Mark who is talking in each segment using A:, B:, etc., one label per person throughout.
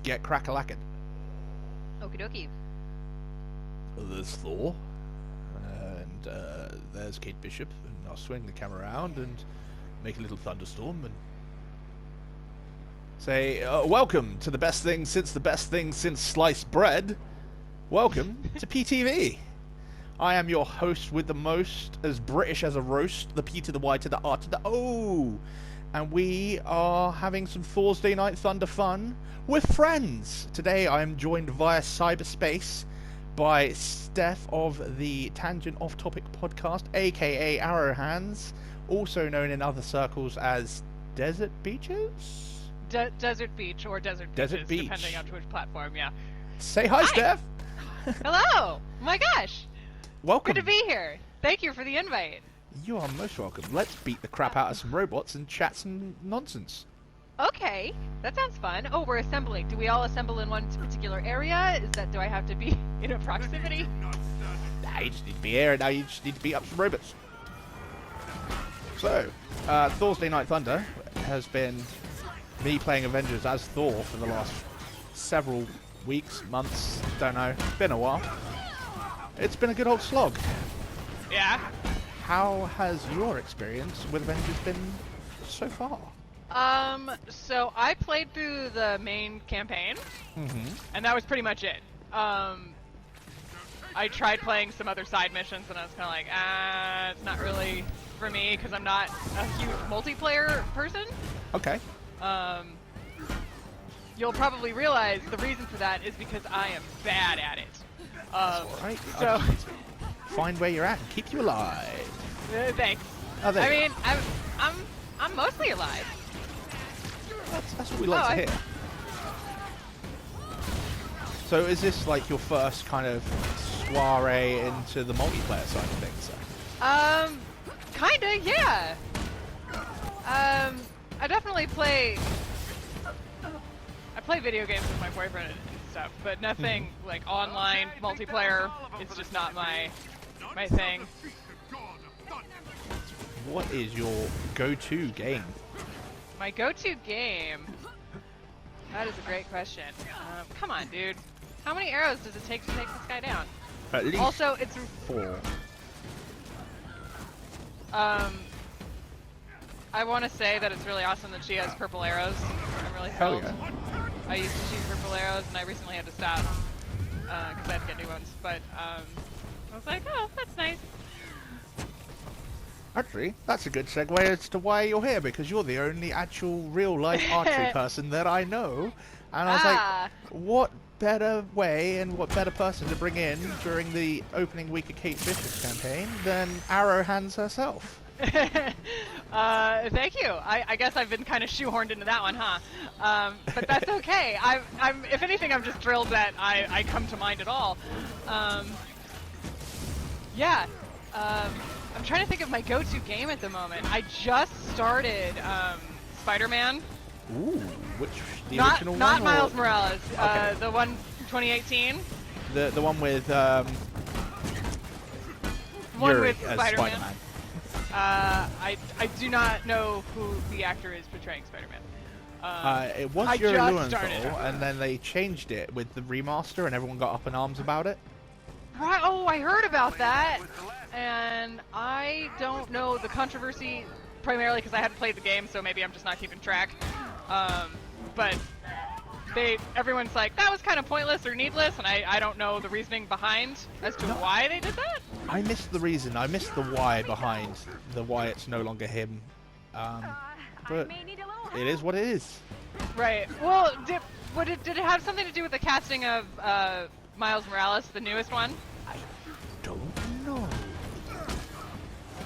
A: get crack-a-lackin'.
B: Okie dokie.
A: There's Thor, and there's Kate Bishop, and I'll swing the camera around and make a little thunderstorm and say, welcome to the best thing since sliced bread. Welcome to PTV. I am your host with the most, as British as a roast, the P to the Y to the R to the O. And we are having some ThorsDay Night Thunder fun with friends. Today I am joined via cyberspace by Steph of the Tangent Off Topic podcast, aka Arrowhands, also known in other circles as Desert Beaches?
B: Desert Beach or Desert Beaches, depending on which platform, yeah.
A: Say hi, Steph!
B: Hello! My gosh!
A: Welcome.
B: Good to be here. Thank you for the invite.
A: You are most welcome. Let's beat the crap out of some robots and chat some nonsense.
B: Okay, that sounds fun. Oh, we're assembling. Do we all assemble in one particular area? Do I have to be in a proximity?
A: Nah, you just need to be here, and now you just need to beat up some robots. So, ThorsDay Night Thunder has been me playing Avengers as Thor for the last several weeks, months, don't know. Been a while. It's been a good old slog.
B: Yeah.
A: How has your experience with Avengers been so far?
B: So I played through the main campaign, and that was pretty much it. I tried playing some other side missions, and I was kind of like, it's not really for me, because I'm not a huge multiplayer person.
A: Okay.
B: You'll probably realize the reason for that is because I am bad at it.
A: That's alright.
B: So
A: find where you're at and keep you alive.
B: Thanks.
A: Oh,
B: I mean, I'm mostly alive.
A: That's what we like to hear. So is this like your first kind of soiree into the multiplayer side of things?
B: Kinda, yeah. I definitely play video games with my boyfriend and stuff, but nothing like online multiplayer. It's just not my thing.
A: What is your go-to game?
B: My go-to game? That is a great question. Come on, dude. How many arrows does it take to take this guy down?
A: At least
B: also, it's
A: 4.
B: I want to say that it's really awesome that she has purple arrows. I'm really thrilled.
A: Hell yeah.
B: I used to shoot purple arrows, and I recently had to stop because I had to get new ones. But I was like, oh, that's nice.
A: Actually, that's a good segue as to why you're here, because you're the only actual real-life archery person that I know. And I was like, what better way and what better person to bring in during the opening week of Kate Bishop's campaign than Arrowhands herself?
B: Thank you. I guess I've been kind of shoehorned into that one, huh? But that's okay. I'm if anything, I'm just thrilled that I come to mind at all. Yeah. I'm trying to think of my go-to game at the moment. I just started SpiderMan.
A: Ooh, which the original one?
B: Not Miles Morales.
A: Okay.
B: The one 2018.
A: The one with Yuri as Spider-Man.
B: I do not know who the actor is portraying Spider-Man.
A: It was Yuri Lowenthal, and then they changed it with the remaster, and everyone got up in arms about it.
B: Right. Oh, I heard about that, and I don't know the controversy primarily because I hadn't played the game, so maybe I'm just not keeping track. But everyone's like, that was kind of pointless or needless, and I don't know the reasoning behind as to why they did that.
A: I missed the reason. I missed the why behind the why it's no longer him. But it is what it is.
B: Right. Well, did it have something to do with the casting of Miles Morales, the newest one?
A: I don't know.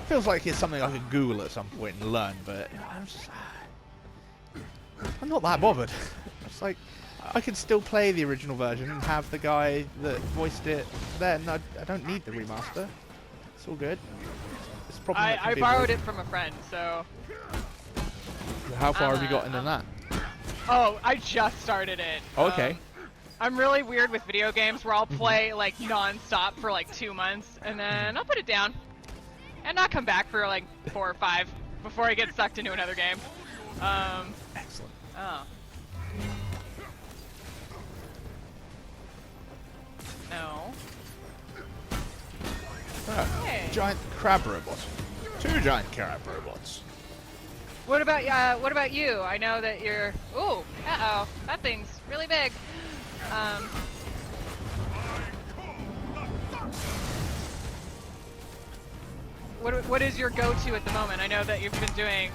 A: Feels like it's something I could Google at some point and learn, but I'm not that bothered. It's like, I can still play the original version and have the guy that voiced it then. I don't need the remaster. It's all good. It's probably
B: I borrowed it from a friend, so...
A: How far have you gotten in that?
B: Oh, I just started it.
A: Oh, okay.
B: I'm really weird with video games where I'll play like non-stop for like 2 months, and then I'll put it down. And not come back for like 4 or 5 before I get sucked into another game.
A: Excellent.
B: Oh.
A: giant crab robots. 2 giant crab robots.
B: What about you? I know that you're. Ooh, uh-oh, that thing's really big. What is your go-to at the moment? I know that you've been doing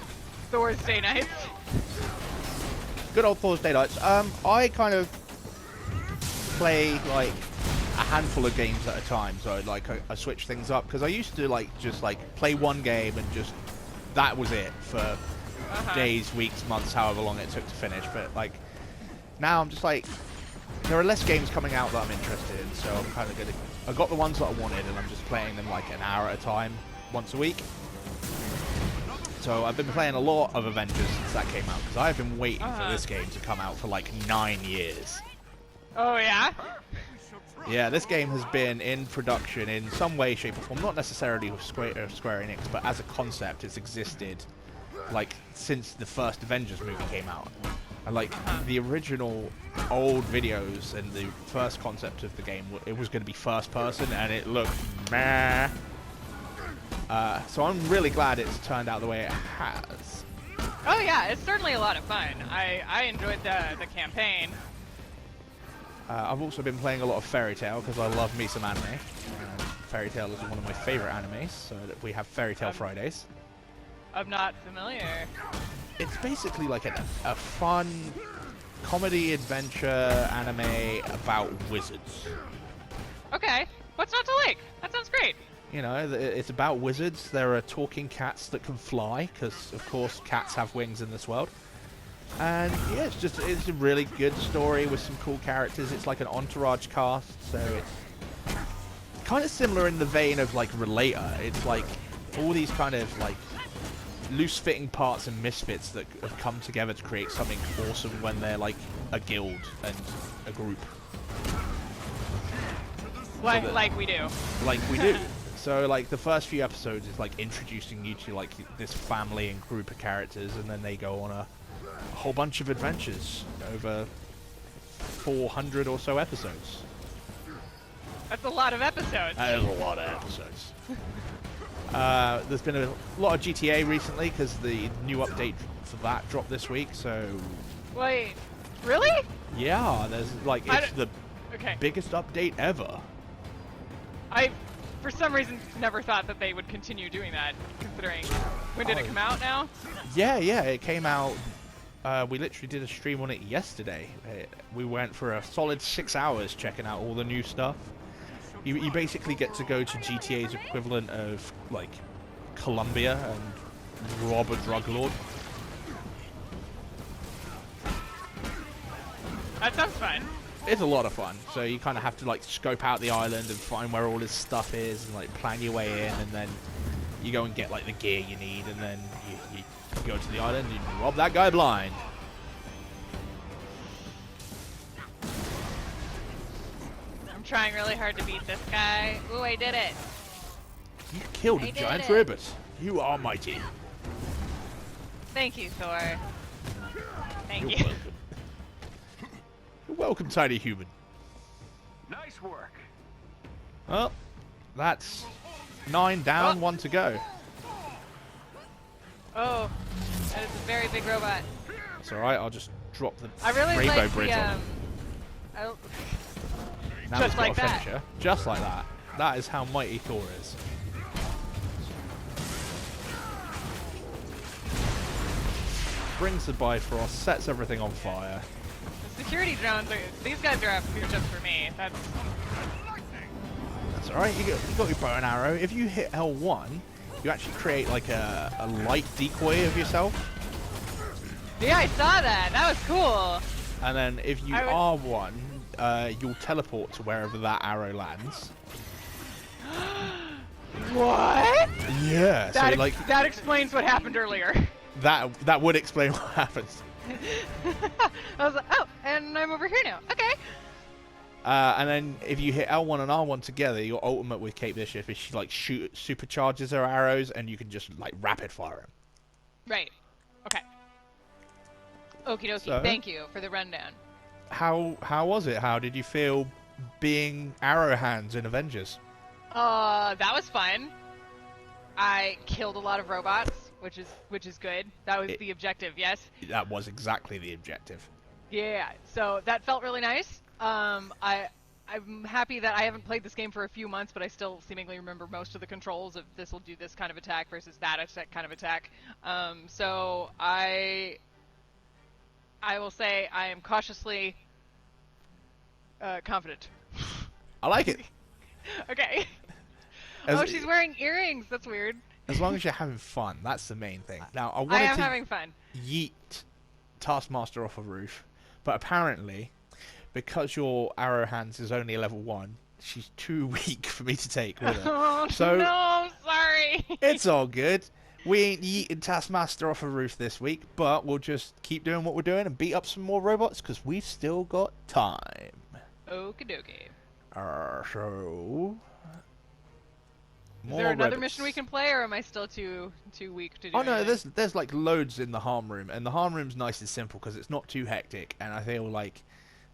B: ThorsDay nights.
A: Good old ThorsDay nights. I kind of play like a handful of games at a time, so I switch things up because I used to just play one game and just that was it for days, weeks, months, however long it took to finish. But like now I'm just like, there are less games coming out that I'm interested in, so I'm kind of gonna. I got the ones that I wanted, and I'm just playing them like an hour at a time, once a week. So I've been playing a lot of Avengers since that came out because I've been waiting for this game to come out for like 9 years.
B: Oh yeah.
A: Yeah, this game has been in production in some way, shape, or form. Not necessarily with Square Enix, but as a concept, it's existed like since the first Avengers movie came out. And like the original old videos and the first concept of the game, it was going to be first person, and it looked meh. So I'm really glad it's turned out the way it has.
B: Oh yeah, it's certainly a lot of fun. I enjoyed the campaign.
A: I've also been playing a lot of Fairy Tail because I love me some anime. Fairy Tail is one of my favorite animes, so that we have Fairy Tail Fridays.
B: I'm not familiar.
A: It's basically like a fun comedy adventure anime about wizards.
B: Okay, what's not to like? That sounds great.
A: You know, it's about wizards. There are talking cats that can fly because, of course, cats have wings in this world. And yeah, it's a really good story with some cool characters. It's like an entourage cast, so it's kind of similar in the vein of like Relator. It's like all these kind of like loose-fitting parts and misfits that have come together to create something awesome when they're like a guild and a group.
B: Like we do.
A: Like we do. So like the first few episodes is like introducing you to like this family and group of characters, and then they go on a whole bunch of adventures over 400 or so episodes.
B: That's a lot of episodes.
A: That is a lot of episodes. There's been a lot of GTA recently because the new update for that dropped this week. So
B: wait, really?
A: Yeah, there's like it's the
B: okay.
A: biggest update ever.
B: I, for some reason, never thought that they would continue doing that. Considering when did it come out now?
A: Yeah, it came out. We literally did a stream on it yesterday. We went for a solid 6 hours checking out all the new stuff. You basically get to go to GTA's equivalent of like Colombia and rob a drug lord.
B: That sounds fun.
A: It's a lot of fun. So you kind of have to like scope out the island and find where all this stuff is and like plan your way in, and then you go and get like the gear you need, and then you go to the island and you rob that guy blind.
B: I'm trying really hard to beat this guy. Ooh, I did it.
A: You killed a giant rabbit. You are mighty.
B: Thank you, Thor. Thank
A: You're
B: you.
A: welcome. You're welcome, tiny human.
C: Nice work.
A: Well, that's 9 down, 1 to go.
B: Oh, that is a very big robot.
A: It's alright, I'll just drop the
B: I really
A: rainbow
B: like
A: bridge
B: the,
A: on him.
B: oh,
A: Now
B: just
A: it's got
B: like
A: a
B: that.
A: finisher. Just like that. That is how mighty Thor is. Brings the Bifrost, sets everything on fire.
B: the security drones, these guys are up here just for me. That's
A: alright, you got your bow and arrow. If you hit L1, you actually create like a light decoy of yourself.
B: yeah, I saw that. That was cool.
A: And then if you R1, you'll teleport to wherever that arrow lands.
B: What?
A: Yeah,
B: That,
A: so like
B: that explains what happened earlier.
A: that would explain what happens.
B: I was like, oh, and I'm over here now. Okay.
A: And then if you hit L1 and R1 together, your ultimate with Kate Bishop is she like supercharges her arrows, and you can just like rapid fire them.
B: Right. Okay. Okie dokie.
A: So,
B: thank you for the rundown.
A: How was it? How did you feel being arrow hands in Avengers?
B: That was fun. I killed a lot of robots, which is good. That was the objective, yes?
A: That was exactly the objective.
B: Yeah, so that felt really nice. I'm happy that I haven't played this game for a few months, but I still seemingly remember most of the controls of this will do this kind of attack versus that kind of attack. So I will say I am cautiously confident.
A: I like it.
B: Okay.
A: As,
B: oh, she's wearing earrings. That's weird.
A: As long as you're having fun, that's the main thing. Now,
B: I am having fun.
A: Yeet Taskmaster off a roof, but apparently, because your arrow hands is only a level 1, she's too weak for me to take with her.
B: Oh,
A: so,
B: no, I'm sorry.
A: It's all good. We ain't yeeting Taskmaster off a roof this week, but we'll just keep doing what we're doing and beat up some more robots, because we've still got time.
B: Okie dokie.
A: So...
B: Is there another mission we can play, or am I still too weak to do
A: Oh no,
B: anything?
A: there's like loads in the harm room, and the harm room's nice and simple because it's not too hectic, and I feel like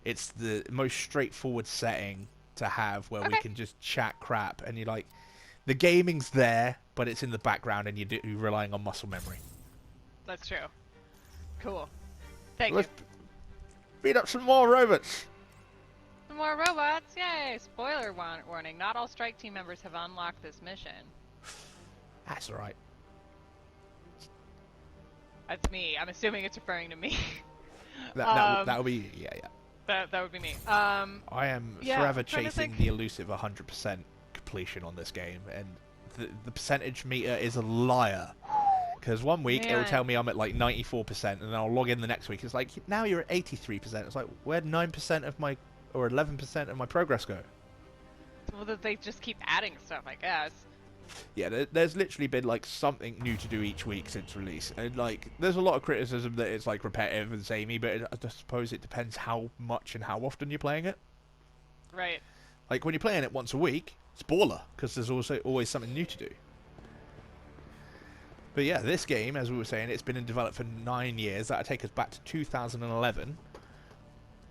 A: it's the most straightforward setting to have where we can just chat crap, and you're like, the gaming's there, but it's in the background, and you're relying on muscle memory.
B: That's true. Cool. Thank
A: Let's
B: you.
A: beat up some more robots.
B: Some more robots, yay! Spoiler warning, not all strike team members have unlocked this mission.
A: That's alright.
B: That's me. I'm assuming it's referring to me.
A: That would be, yeah.
B: That would be me.
A: I am forever
B: trying to
A: chasing
B: think.
A: the elusive 100% completion on this game, and the percentage meter is a liar. Because one week it will tell me I'm at like 94%, and then I'll log in the next week. It's like, now you're at 83%. It's like, where'd 9% of my, or 11% of my progress go?
B: Well, they just keep adding stuff, I guess.
A: Yeah, there's literally been like something new to do each week since release, and like there's a lot of criticism that it's like repetitive and samey, but I suppose it depends how much and how often you're playing it.
B: Right.
A: Like when you're playing it once a week, it's baller because there's also always something new to do. But yeah, this game, as we were saying, it's been in development for 9 years. That'll take us back to 2011.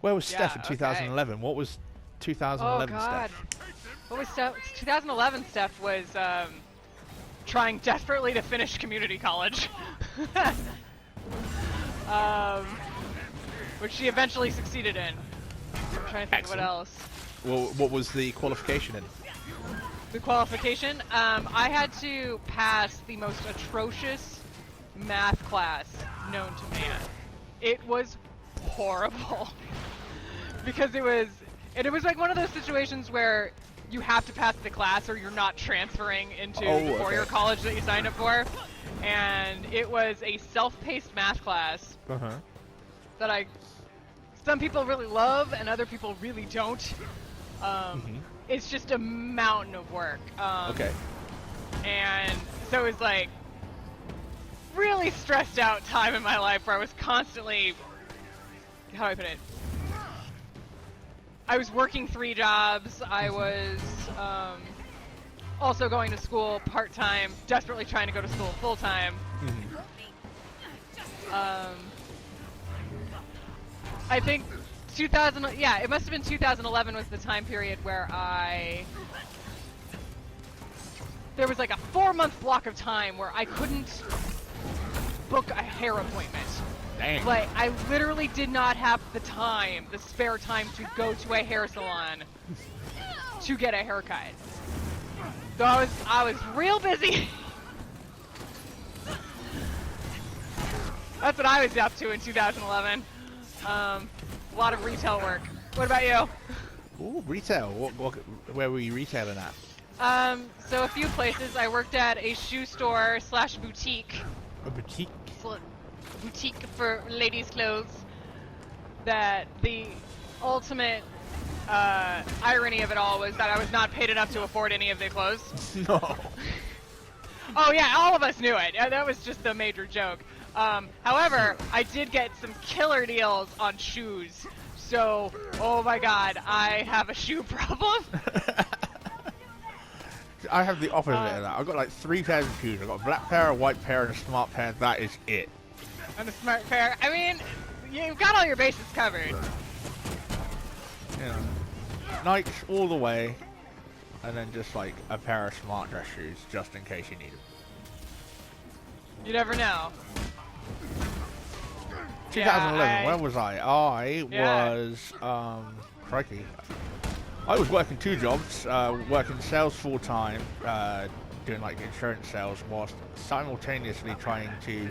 A: Where was Steph in 2011? What was 2011
B: God.
A: Steph?
B: What was 2011 Steph was trying desperately to finish community college. Which she eventually succeeded in. I'm trying to think of what else.
A: Well, what was the qualification in?
B: The qualification? I had to pass the most atrocious math class known to man. It was horrible. Because it was like one of those situations where you have to pass the class or you're not transferring into the four-year college that you signed up for. And it was a self-paced math class that some people really love and other people really don't. It's just a mountain of work. And so it was like really stressed out time in my life where I was constantly, how do I put it? I was working 3 jobs. I was also going to school part-time, desperately trying to go to school full-time. I think it must have been 2011 was the time period where there was like a 4-month block of time where I couldn't book a hair appointment.
A: Dang.
B: Like, I literally did not have the spare time to go to a hair salon to get a haircut. So I was real busy. That's what I was up to in 2011. A lot of retail work. What about you?
A: Ooh, retail. Where were you retailing at?
B: So a few places. I worked at a shoe store / boutique.
A: A boutique?
B: Boutique for ladies' clothes. That the ultimate irony of it all was that I was not paid enough to afford any of the clothes.
A: No.
B: Oh yeah, all of us knew it. That was just the major joke. However, I did get some killer deals on shoes. So, oh my god, I have a shoe problem.
A: I have the opposite of that. I've got like 3 pairs of shoes. I've got a black pair, a white pair, and a smart pair. That is it.
B: And a smart pair. I mean, you've got all your bases covered.
A: Yeah. Nikes all the way, and then just like a pair of smart dress shoes, just in case you need them.
B: You never know.
A: 2011. Where was I? I
B: Yeah.
A: was crikey. I was working 2 jobs, working sales full time, doing like insurance sales, whilst simultaneously trying to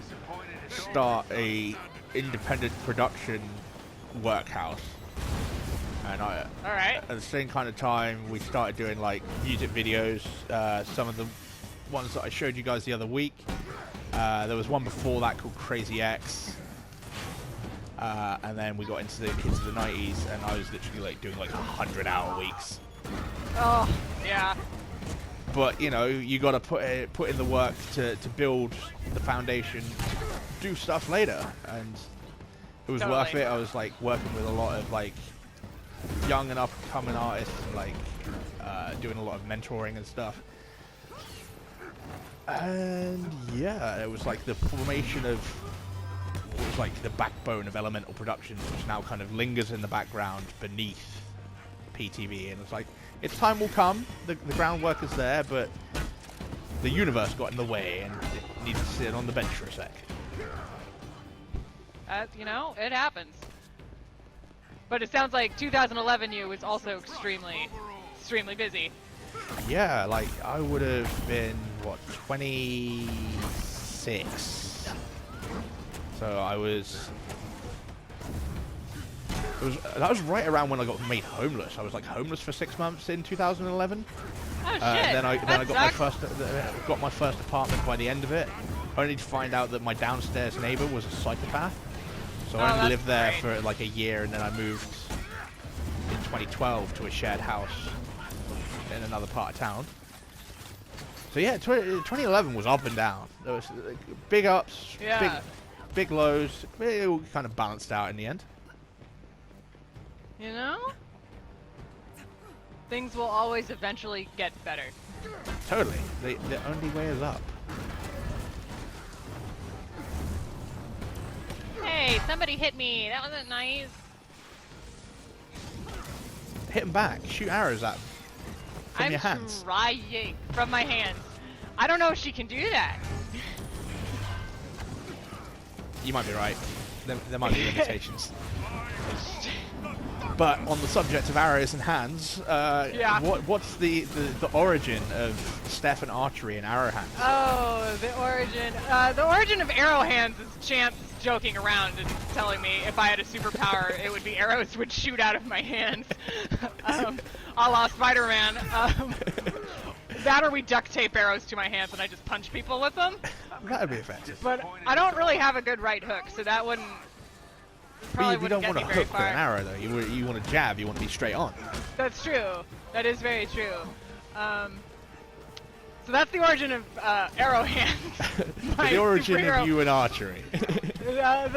A: start a independent production workhouse. And I,
B: Alright.
A: at the same kind of time, we started doing like music videos. Some of the ones that I showed you guys the other week. There was one before that called Crazy X. And then we got into the 90s, and I was literally like doing like 100-hour weeks.
B: Oh, yeah.
A: But you know, you got to put in the work to build the foundation, to do stuff later, and it was
B: Totally.
A: worth it. I was like working with a lot of like young and up-and-coming artists, and like doing a lot of mentoring and stuff. And yeah, it was like the formation of what was like the backbone of Elemental Productions, which now kind of lingers in the background beneath PTV. And it's like, its time will come. The groundwork is there, but the universe got in the way, and it needs to sit on the bench for a sec.
B: You know, it happens. But it sounds like 2011 you was also extremely busy.
A: Yeah, like I would have been what, 26. So I was. That was right around when I got made homeless. I was like homeless for 6 months in 2011.
B: Oh shit!
A: Then I
B: That
A: got my first apartment by the end of it, only to find out that my downstairs neighbor was a psychopath. So I only lived there for like a year, and then I moved in 2012 to a shared house in another part of town. So yeah, 2011 was up and down. There was big ups,
B: Yeah.
A: big lows. It all kind of balanced out in the end.
B: You know? Things will always eventually get better.
A: Totally. The only way is up.
B: Hey, somebody hit me. That wasn't nice.
A: Hit 'em back. Shoot arrows at 'em from your hands.
B: I'm trying from my hands. I don't know if she can do that.
A: You might be right. There might be limitations. But on the subject of arrows and hands,
B: Yeah.
A: what's the origin of Steph and archery and arrow hands?
B: Oh, the origin of arrow hands is Chance joking around and telling me if I had a superpower, it would be arrows would shoot out of my hands. A la SpiderMan. That or we duct tape arrows to my hands and I just punch people with them.
A: That'd be effective.
B: But I don't really have a good right hook, so that wouldn't. Probably
A: You
B: wouldn't
A: don't
B: get
A: want
B: me
A: to
B: very
A: hook with
B: far.
A: an arrow though. You want to jab. You want to be straight on.
B: That's true. That is very true. So that's the origin of arrow hands. My
A: The origin
B: superhero-
A: of you and archery.
B: yeah,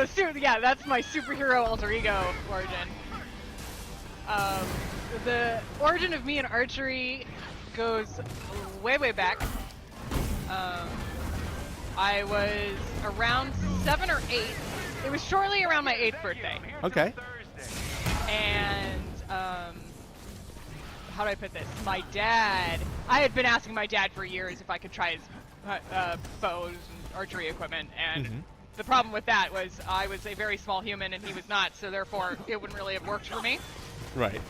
B: that's my superhero alter ego origin. The origin of me and archery goes way, way back. I was around 7 or 8. It was shortly around my 8th birthday.
A: Okay.
B: And, how do I put this? My dad, I had been asking my dad for years if I could try his bows and archery equipment, and the problem with that was I was a very small human and he was not, so therefore it wouldn't really have worked for me.
A: Right.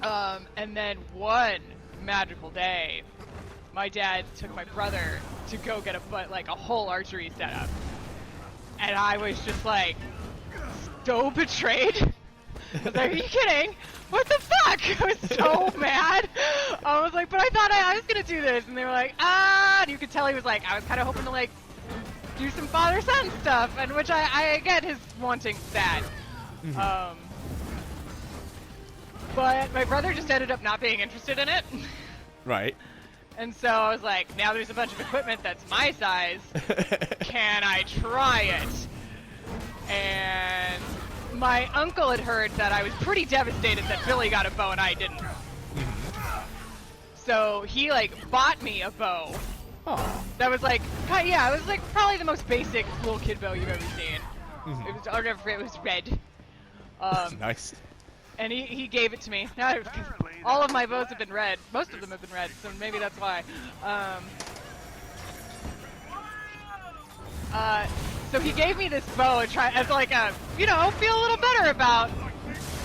B: And then one magical day, my dad took my brother to go get a whole archery setup. And I was just like, so betrayed. I was like, are you kidding? What the fuck? I was so mad. I was like, but I thought I was gonna do this. And they were like, ah, and you could tell he was like, I was kind of hoping to like, do some father-son stuff. And which I get his wanting that. But my brother just ended up not being interested in it.
A: Right.
B: And so I was like, now there's a bunch of equipment that's my size. Can I try it? And my uncle had heard that I was pretty devastated that Billy got a bow and I didn't. So he like bought me a bow.
A: Oh.
B: That was like, yeah, it was like probably the most basic little kid bow you've ever seen. It was, I'll never forget, it was red.
A: That's nice.
B: And he gave it to me. Now, all of my bows have been red. Most of them have been red, so maybe that's why. So he gave me this bow and try as like a, you know, feel a little better about.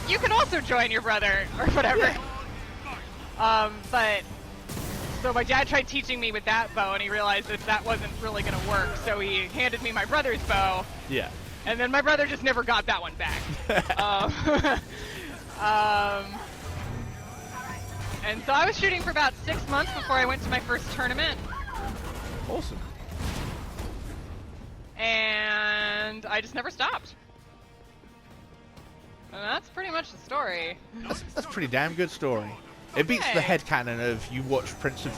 B: You can also join your brother or whatever.
A: Yeah.
B: But so my dad tried teaching me with that bow, and he realized that that wasn't really gonna work. So he handed me my brother's bow.
A: Yeah.
B: And then my brother just never got that one back. And so I was shooting for about 6 months before I went to my first tournament.
A: Awesome.
B: And I just never stopped. And that's pretty much the story.
A: That's a pretty damn good story. It beats the headcanon of you watch Prince of...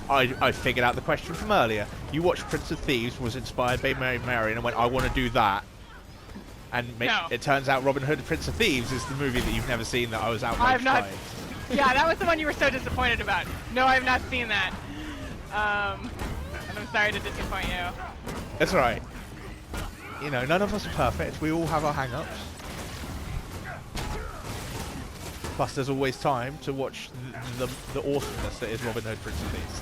A: I figured out the question from earlier. You watched Prince of Thieves, was inspired by Mary Marian, and went, I want to do that. And it turns out Robin Hood, Prince of Thieves is the movie that you've never seen that I was outraged
B: I've not.
A: by.
B: Yeah, that was the one you were so disappointed about. No, I have not seen that. And I'm sorry to disappoint you.
A: That's alright. You know, none of us are perfect. We all have our hang-ups. Plus, there's always time to watch the awesomeness that is Robin Hood, Prince of Thieves.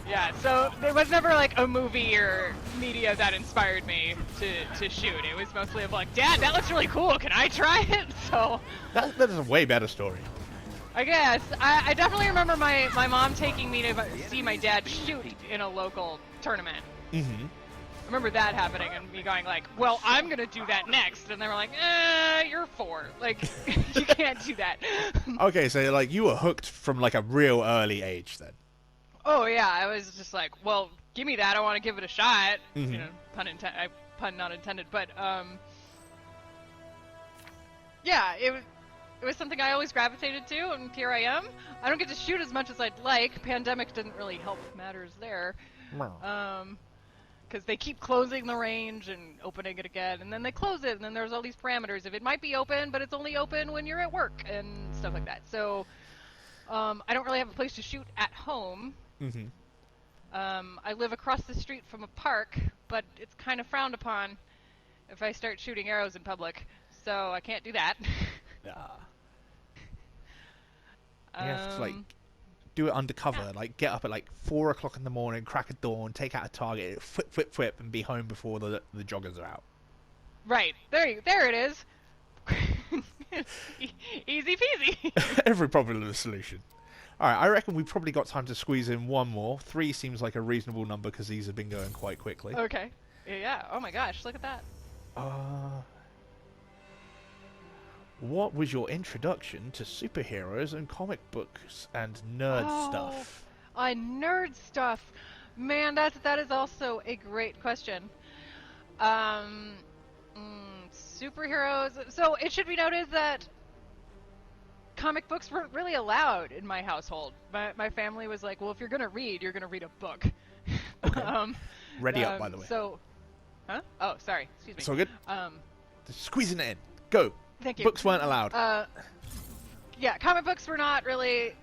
B: Yeah, so there was never like a movie or media that inspired me to shoot. It was mostly of like, Dad, that looks really cool. Can I try it? So
A: That is a way better story.
B: I guess I definitely remember my mom taking me to see my dad shoot in a local tournament.
A: Mm-hmm.
B: I remember that happening and me going like, well, I'm gonna do that next, and they were like, you're 4, like you can't do that.
A: Okay, so like you were hooked from like a real early age then.
B: Oh yeah, I was just like, well, give me that. I want to give it a shot.
A: Mm-hmm.
B: You know, pun not intended. But yeah, it was something I always gravitated to, and here I am. I don't get to shoot as much as I'd like. Pandemic didn't really help matters there. Because they keep closing the range and opening it again, and then they close it, and then there's all these parameters. If it might be open, but it's only open when you're at work and stuff like that. So I don't really have a place to shoot at home.
A: Mm-hmm.
B: I live across the street from a park, but it's kind of frowned upon if I start shooting arrows in public, so I can't do that.
A: Yeah. You have to like do it undercover, like get up at like 4 o'clock in the morning, crack a dawn, take out a target, whip, and be home before the joggers are out.
B: Right, there it is. Easy peasy.
A: Every problem is a solution. Alright, I reckon we've probably got time to squeeze in one more. 3 seems like a reasonable number because these have been going quite quickly.
B: Okay. Yeah, oh my gosh, look at that.
A: What was your introduction to superheroes and comic books and nerd stuff?
B: Nerd stuff. Man, that is also a great question. Superheroes. So it should be noted that comic books weren't really allowed in my household. My family was like, well, if you're gonna read, you're gonna read a book.
A: Okay. Ready up, by the way.
B: So, huh? Oh, sorry. Excuse me.
A: So good. Just squeezing it in. Go.
B: Thank you.
A: Books weren't allowed.
B: Yeah, comic books were not really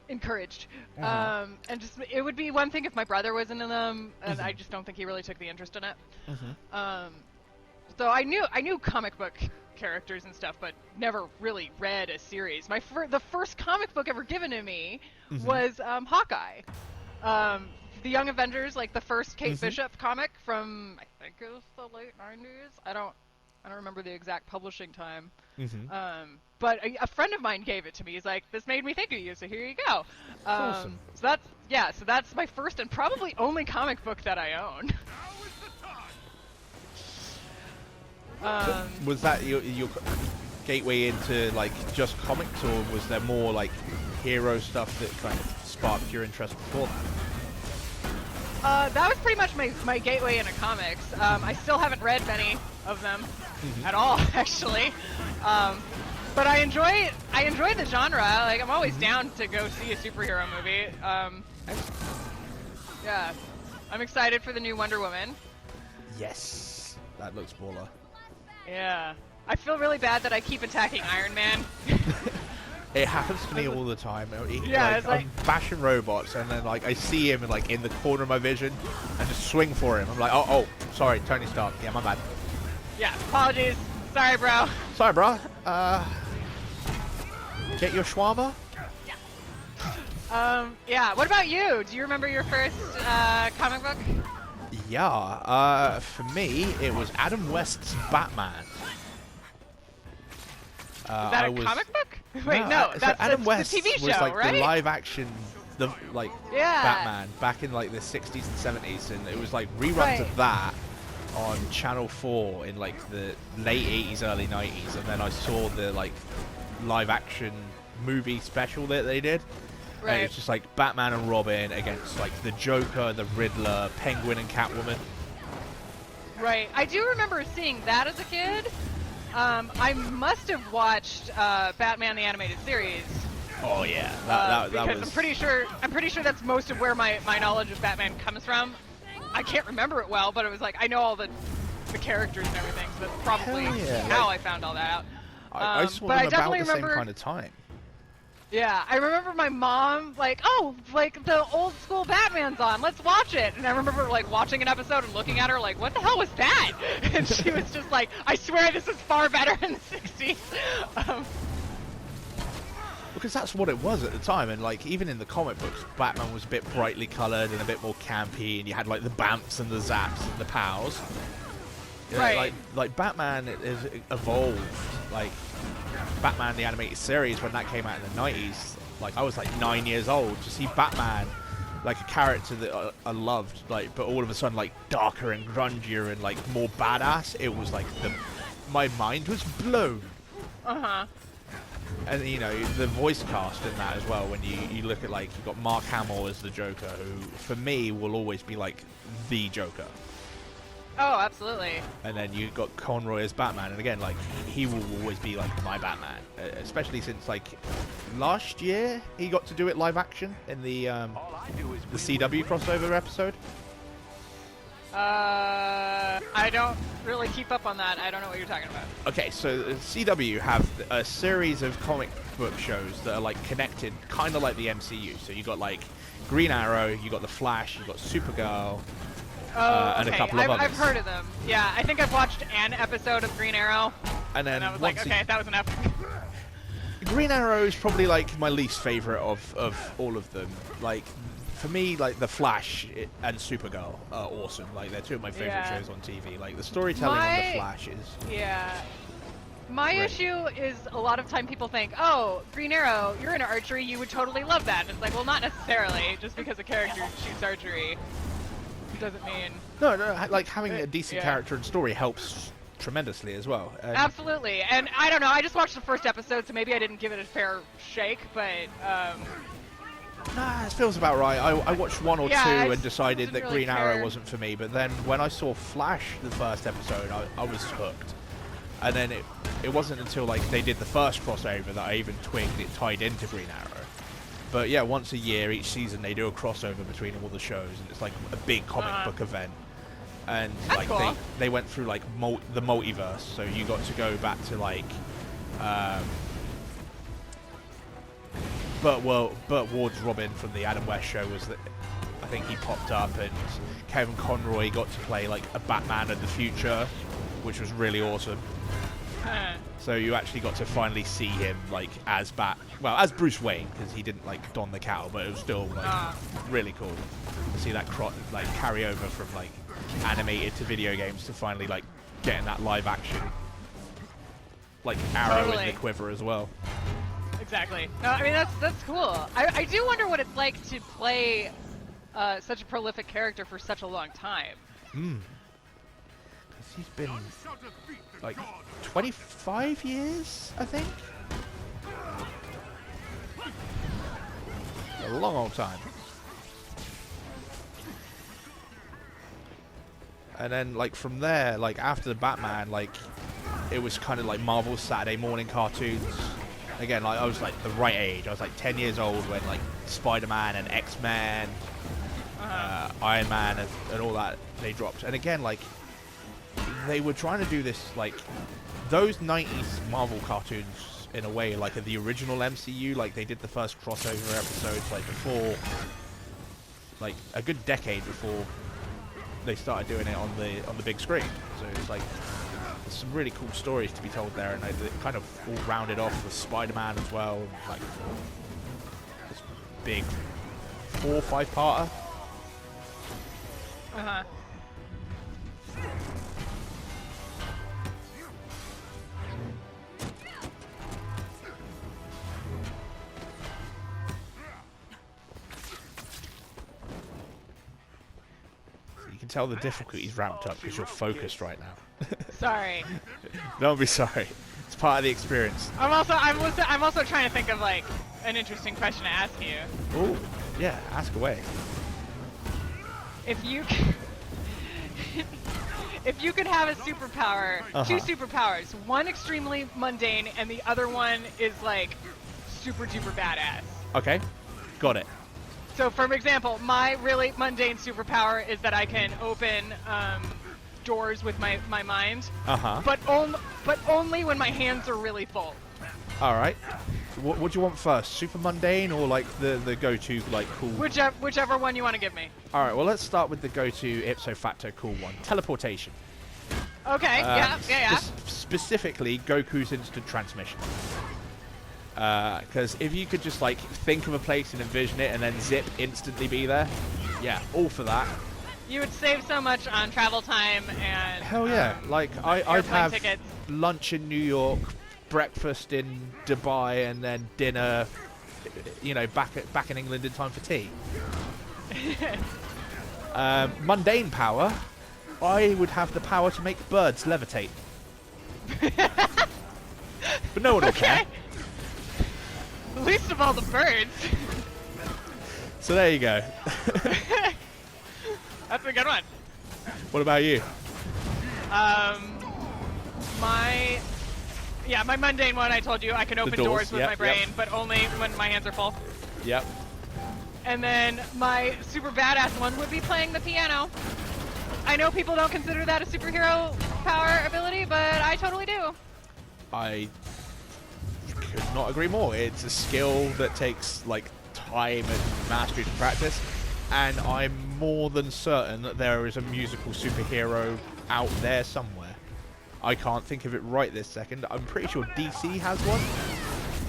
B: encouraged. And just it would be one thing if my brother was into them, and I just don't think he really took the interest in it. So I knew comic book characters and stuff, but never really read a series. The first comic book ever given to me was Hawkeye. The Young Avengers, like the first Kate Bishop comic from, I think it was the late 90s. I don't remember the exact publishing time. But a friend of mine gave it to me. He's like, this made me think of you, so here you go.
A: Awesome.
B: So that's my first and probably only comic book that I own.
A: So was that your gateway into like just comics, or was there more like hero stuff that kind of sparked your interest before that?
B: That was pretty much my gateway into comics. I still haven't read many of them at all, actually. But I enjoy the genre. Like, I'm always down to go see a superhero movie. Yeah, I'm excited for the new Wonder Woman.
A: Yes, that looks baller.
B: Yeah, I feel really bad that I keep attacking Iron Man.
A: It happens to me all the time.
B: Yeah, it's like
A: I'm bashing robots, and then like I see him like in the corner of my vision, and just swing for him. I'm like, oh, sorry, Tony Stark. Yeah, my bad.
B: Yeah, apologies. Sorry, bro.
A: Sorry, bro. Get your shawarma?
B: Yeah. Yeah. What about you? Do you remember your first comic book?
A: Yeah, for me, it was Adam West's Batman.
B: Is that a comic book? Wait, no,
A: so
B: that's
A: Adam
B: the
A: West
B: TV show,
A: was like
B: right?
A: the live action,
B: Yeah.
A: Batman back in like the 60s and 70s, and it was like reruns
B: Right.
A: of that on Channel 4 in like the late 80s, early 90s, and then I saw the like live action movie special that they did.
B: Right.
A: And it's just like Batman and Robin against like the Joker, the Riddler, Penguin and Catwoman.
B: Right. I do remember seeing that as a kid. I must have watched Batman the Animated Series.
A: Oh yeah, that
B: because
A: was.
B: I'm pretty sure that's most of where my knowledge of Batman comes from. I can't remember it well, but it was like I know all the characters and everything, so that's probably how I found all that out.
A: I saw
B: but
A: them
B: I
A: about
B: definitely
A: the same
B: remember,
A: kind of time.
B: Yeah, I remember my mom like, oh, like the old school Batman's on, let's watch it. And I remember like watching an episode and looking at her like, what the hell was that? And she was just like, I swear this is far better in the 60s.
A: Because that's what it was at the time, and like even in the comic books, Batman was a bit brightly coloured and a bit more campy, and you had like the Bamps and the Zaps and the Pows. You know,
B: Right.
A: Like Batman has evolved. Like Batman the animated series, when that came out in the 90s, like I was like 9 years old to see Batman, like a character that I loved, like, but all of a sudden like darker and grungier and like more badass. It was like my mind was blown. And you know, the voice cast in that as well, when you look at like, you've got Mark Hamill as the Joker, who for me will always be like the Joker.
B: Oh, absolutely.
A: And then you got Conroy as Batman, and again, like he will always be like my Batman, especially since like last year he got to do it live action in the CW crossover episode.
B: I don't really keep up on that. I don't know what you're talking about.
A: Okay, so CW have a series of comic book shows that are like connected, kind of like the MCU. So you got like Green Arrow, you got the Flash, you got Supergirl. And a couple of others.
B: I've heard of them. Yeah, I think I've watched an episode of Green Arrow.
A: And then
B: I was like, okay, that was enough.
A: Green Arrow is probably like my least favorite of all of them. Like for me, like the Flash and Supergirl are awesome. Like they're two of my favorite shows on TV. Like the storytelling on the Flash is.
B: Yeah. My
A: great.
B: issue is a lot of time people think, oh, Green Arrow, you're into archery, you would totally love that. And it's like, well, not necessarily. Just because a character shoots archery doesn't mean...
A: No, like having a decent character and story helps tremendously as well.
B: Absolutely. And I don't know, I just watched the first episode, so maybe I didn't give it a fair shake, but...
A: Nah, it feels about right. I watched one or two and decided that
B: really
A: Green
B: care.
A: Arrow wasn't for me, but then when I saw Flash the first episode, I was hooked. And then it wasn't until like they did the first crossover that I even twigged it tied into Green Arrow. But yeah, once a year, each season, they do a crossover between all the shows, and it's like a big comic book event. And like
B: cool.
A: they went through like the multiverse, so you got to go back to like Burt Ward's Robin from the Adam West show was that I think he popped up, and Kevin Conroy got to play like a Batman of the future, which was really awesome. So you actually got to finally see him like as Bruce Wayne, because he didn't like don the cowl, but it was still like really cool to see that like carry over from like animated to video games to finally like getting that live action like arrow in the quiver as well.
B: Exactly. No, I mean that's cool. I do wonder what it's like to play such a prolific character for such a long time.
A: Because he's been like 25 years, I think. A long old time. And then like from there, like after the Batman, like it was kind of like Marvel's Saturday morning cartoons. Again, like I was like the right age. I was like 10 years old when like SpiderMan and X-Men, Iron Man and all that they dropped. And again, like they were trying to do this like those 90s Marvel cartoons in a way like the original MCU. Like they did the first crossover episodes like before, like a good decade before they started doing it on the big screen. So it's like there's some really cool stories to be told there, and they kind of all rounded off with Spider-Man as well. Like big 4 or 5 parter.
B: Uh-huh.
A: You can tell the difficulty's ramped up because you're focused right now.
B: Sorry.
A: Don't be sorry. It's part of the experience.
B: I'm also trying to think of like an interesting question to ask you.
A: Oh, yeah, ask away.
B: If you if you could have a superpower, two superpowers, one extremely mundane and the other one is like super duper badass.
A: Okay, got it.
B: So, for example, my really mundane superpower is that I can open doors with my mind, but only when my hands are really full.
A: All right. What do you want first? Super mundane or like the go-to like cool?
B: Whichever one you want to give me.
A: All right. Well, let's start with the go-to ipso facto cool one: teleportation.
B: Okay. Yeah.
A: Specifically, Goku's instant transmission. Because if you could just like think of a place and envision it and then zip instantly be there, yeah, all for that.
B: You would save so much on travel time and
A: hell yeah, like I'd have
B: tickets.
A: Lunch in New York, breakfast in Dubai, and then dinner, you know, back in England in time for tea. Mundane power, I would have the power to make birds levitate, but no one will care.
B: Least of all the birds.
A: So there you go.
B: That's a good one.
A: What about you?
B: My mundane one, I told you, I can open doors with my brain, but only when my hands are full.
A: Yep.
B: And then my super badass one would be playing the piano. I know people don't consider that a superhero power ability, but I totally do.
A: I could not agree more. It's a skill that takes like time and mastery to practice, and I'm more than certain that there is a musical superhero out there somewhere. I can't think of it right this second. I'm pretty sure DC has one,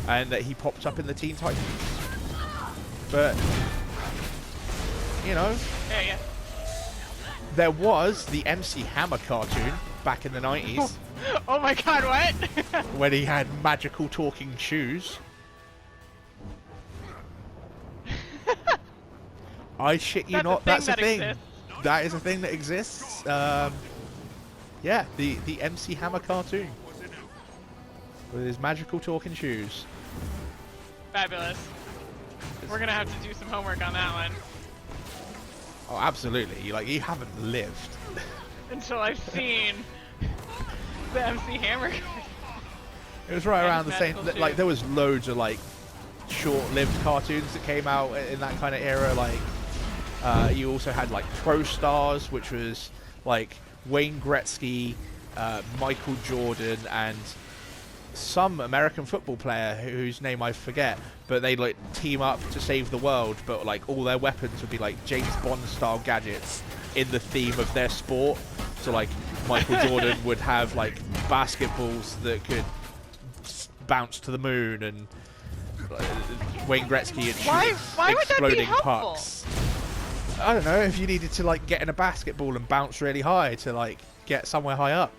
A: and that he popped up in the Teen Titans. But you know,
B: yeah.
A: There was the MC Hammer cartoon back in the 90s.
B: Oh my god, what?
A: When he had magical talking shoes. I shit you not, that's a thing. That is a thing that exists. Yeah, the MC Hammer cartoon. With his magical talking shoes.
B: Fabulous. We're gonna have to do some homework on that one.
A: Oh, absolutely. Like, you haven't lived.
B: Until I've seen the MC Hammer.
A: It was right around the same, like, there was loads of, like, short-lived cartoons that came out in that kind of era. Like, you also had, like, Pro Stars, which was, like, Wayne Gretzky, Michael Jordan, and some American football player whose name I forget, but they'd like team up to save the world, but like all their weapons would be like James Bond style gadgets in the theme of their sport. So like Michael Jordan would have like basketballs that could bounce to the moon, and Wayne Gretzky had
B: why would
A: exploding
B: that be
A: pucks. I don't know, if you needed to like get in a basketball and bounce really high to like get somewhere high up.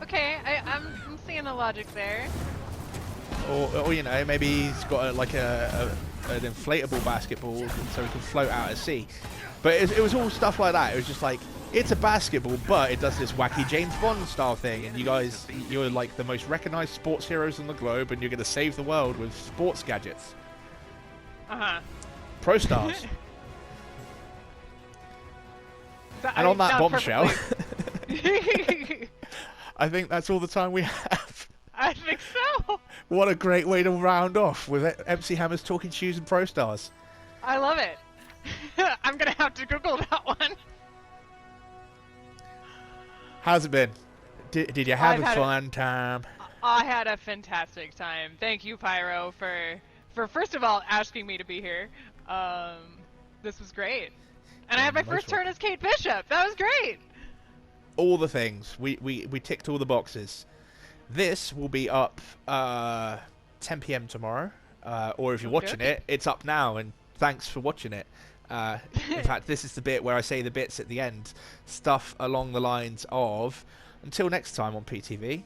B: Okay, I'm seeing the logic there.
A: Or you know, maybe he's got an inflatable basketball so he can float out at sea. But it was all stuff like that. It was just like, it's a basketball, but it does this wacky James Bond style thing, and you're like the most recognized sports heroes on the globe, and you're going to save the world with sports gadgets. Pro Stars. And on that bombshell, I think that's all the time we have.
B: I think so.
A: What a great way to round off with MC Hammer's Talking Shoes and Pro Stars.
B: I love it. I'm going to have to Google that one.
A: How's it been? Did you have a fun time?
B: I had a fantastic time. Thank you, Pyro, for first of all asking me to be here. This was great. And I had my first turn as Kate Bishop. That was great.
A: All the things. We ticked all the boxes. This will be up 10 p.m. tomorrow. or if you're watching it, it's up now, and thanks for watching it. In fact, this is the bit where I say the bits at the end, stuff along the lines of, until next time on PTV,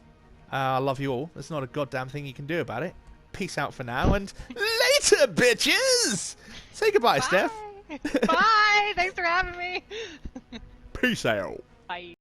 A: I love you all. There's not a goddamn thing you can do about it. Peace out for now, and later, bitches! Say goodbye,
B: Bye.
A: Steph.
B: Bye! Thanks for having me!
A: Peace out.
B: Bye.